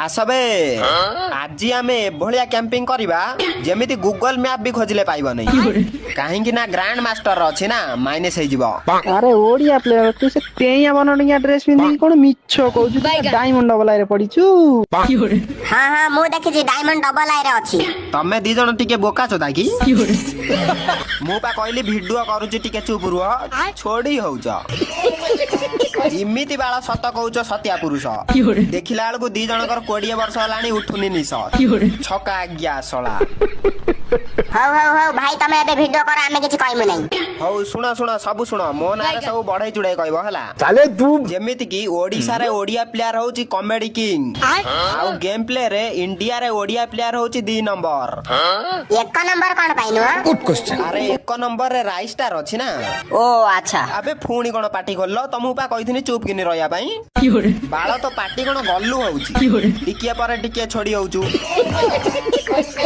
आसबे आज आम एभलिया कैंपिंग करवा जेमिति गूगल मैप भी खोजिले पाइब नहीं कहीं ना ग्रैंड मास्टर अच्छी ना माइनस हो अरे ओडिया प्लेयर तू से तेया बननिया ड्रेस पिंदी कोन मिच्छो कहू डायमंड डबल आइ रे पडिचू हां हां मु देखि डायमंड डबल आइ रे अछि तमे दी जण टिके बोका छो ताकि मु पा कहली वीडियो करूची टिके चुप रुह छोड़ी होउछ इमिति बाला सत कहूछ सत्या पुरुष देखिला बेलକୁ दी जणकर 20 वर्ष हलानी उठुनी निस छका आज्ञा सळा हौ भाई तमे एबे वीडियो कर आमे किछि कहमु नै हौ सुना सुना सब सुना मो नारे सब बढै चुडै कहबो हला चले तू जेमिति की ओडिसा रे ओडिया प्लेयर होउची कॉमेडी किंग आउ गेम प्ले रे इंडिया रे ओडिया प्लेयर होउची 2 नंबर एक नंबर कोन पाइनु गुड क्वेश्चन अरे 1 नंबर रे राई स्टार अछि ना ओ अच्छा अबे फुणी कोन पार्टी खोललो तमु पा कहिथिनी चुप किनी रहया पई बाळ तो पार्टी कोन गल्लू होउची टिकिया पर टिकिया छोडी होउचू